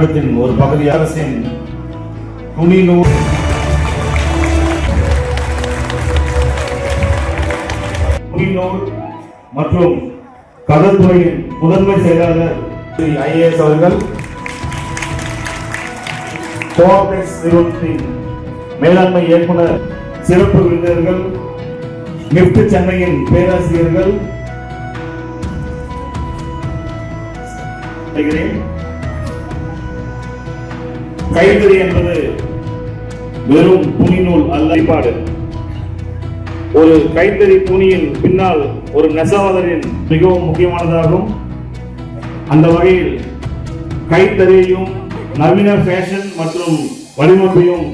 கட்டடத்தின் ஒரு பகுதி அரசின் துணி நூல் மற்றும் கடற்படையின் முதன்மை செயலாளர் ஐஏஎஸ் அவர்கள், கோஆப்டெக்ஸ் நிறுவனத்தின் மேலாண்மை இயக்குனர், சிறப்பு விருந்தினர்கள், கிஃப்ட் சென்னையின் பேராசிரியர்கள், கைத்தறி என்பது வெறும் துணி நூல் அல்ல. ஒரு கைத்தறி துணியின் பின்னால் ஒரு நெசவாளரின் மிகவும் முக்கியமானதாகும். அந்த வகையில் கைத்தறியையும் நவீன ஃபேஷன் மற்றும் வடிவமைப்பையும்